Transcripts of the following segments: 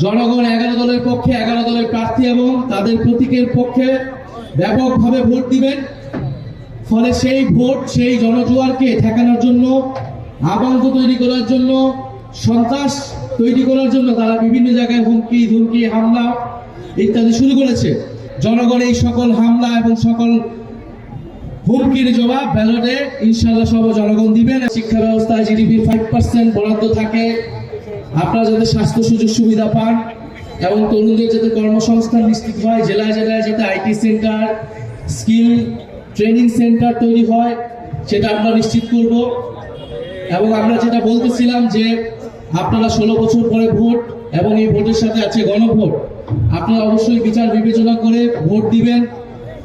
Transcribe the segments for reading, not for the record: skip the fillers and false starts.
জনগণ 11 দলের পক্ষে 11 দলের প্রার্থী এবং তাদের প্রতীকের পক্ষে ব্যাপকভাবে ভোট দিবেন। ফলে সেই ভোট, সেই জনজোয়ারকে ঠেকানোর জন্য, আতঙ্ক তৈরি করার জন্য, সন্ত্রাস তৈরি করার জন্য তারা বিভিন্ন জায়গায় হুমকি ধুমকি হামলা ইত্যাদি শুরু করেছে। জনগণ এই সকল হামলা এবং সকল হুমকির জবাব ব্যালটে ইনশাআল্লাহ সব জনগণ দিবেন। শিক্ষা ব্যবস্থায় জিডিপির 5% বরাদ্দ থাকে, আপনারা যাতে স্বাস্থ্য সুযোগ সুবিধা পান এবং তরুণদের যাতে কর্মসংস্থান নিশ্চিত হয়, জেলায় জেলায় যাতে IT centre, skill training centre তৈরি হয়, সেটা আমরা নিশ্চিত করব। এবং আমরা যেটা বলতেছিলাম যে আপনারা 16 বছর পরে ভোট এবং এই ভোটের সাথে আছে গণভোট, আপনারা অবশ্যই বিচার বিবেচনা করে ভোট দিবেন।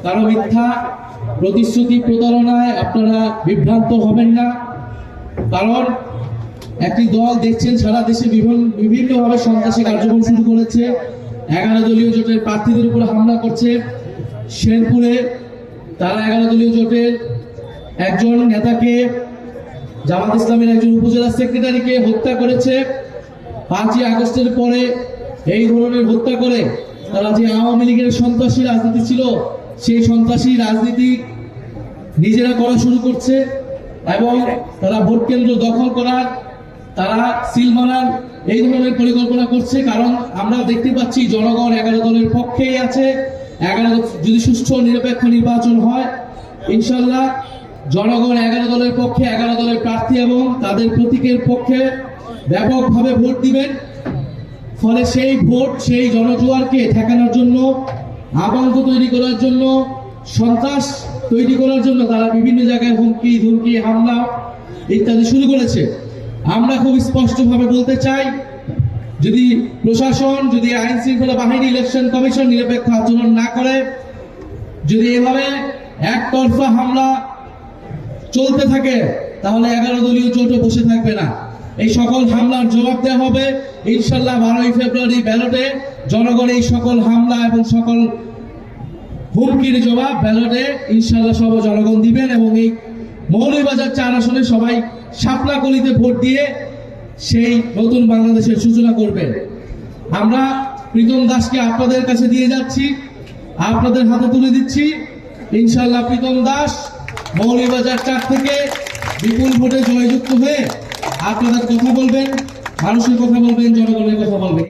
কারণ মিথ্যা প্রতিশ্রুতি প্রতারণায় আপনারা বিভ্রান্ত হবেন না। কারণ একটি দল দেখছেন সারা দেশে বিভিন্নভাবে সন্ত্রাসী কার্যক্রম শুরু করেছে, 11 দলীয় জোটের প্রার্থীদের উপর হামলা করছে। শেরপুরে তারা 11 দলীয় জোটের একজন নেতাকে, জামাত ইসলামের একজন উপজেলা সেক্রেটারিকে হত্যা করেছে। 5ই আগস্টের পরে এই ধরনের হত্যা করে তারা যে আওয়ামী লীগের সন্ত্রাসী রাজনীতি ছিল, সেই সন্ত্রাসী রাজনীতি নিজেরা করা শুরু করছে এবং তারা ভোট কেন্দ্র দখল করার, তারা সিল মারার এই ধরনের পরিকল্পনা করছে। কারণ আমরা দেখতে পাচ্ছি জনগণ 11 দলের পক্ষেই আছে। 11 যদি সুষ্ঠু নিরপেক্ষ নির্বাচন হয়, ইনশাআল্লাহ জনগণ 11 দলের পক্ষে 11 দলের প্রার্থী এবং তাদের প্রতীকের পক্ষে ব্যাপকভাবে ভোট দিবেন। ফলে সেই ভোট, সেই জনজোয়ারকে ঠেকানোর জন্য, আতঙ্ক তৈরি করার জন্য, সন্ত্রাস তৈরি করার জন্য তারা বিভিন্ন জায়গায় হুমকি ধুমকি হামলা ইত্যাদি শুরু করেছে। আমরা খুব স্পষ্টভাবে বলতে চাই, যদি প্রশাসন, যদি আইন শৃঙ্খলা বাহিনী, ইলেকশন কমিশন নিরপেক্ষ আচরণ না করে, যদি এভাবে একতরফা হামলা চলতে থাকে, তাহলে 11 দলীয় জোটও বসে থাকবে না। এই সকল হামলার জবাব দেওয়া হবে ইনশাআল্লাহ 12ই ফেব্রুয়ারি ব্যালটে। জনগণ এই সকল হামলা এবং সকল হুমকির জবাব ব্যালটে ইনশাআল্লাহ সব জনগণ দিবেন এবং এই মৌলভীবাজার 4 আসনে সবাই শাপলা কলিতে ভোট দিয়ে সেই নতুন বাংলাদেশের সূচনা করবেন। আমরা প্রীতম দাসকে আপনাদের কাছে দিয়ে যাচ্ছি, আপনাদের হাতে তুলে দিচ্ছি। ইনশাআল্লাহ প্রীতম দাস মৌলভীবাজার 4 থেকে বিপুল ভোটে জয়যুক্ত হয়ে আপনাদের কথা বলবেন, মানুষের কথা বলবেন, জনগণের কথা বলবেন।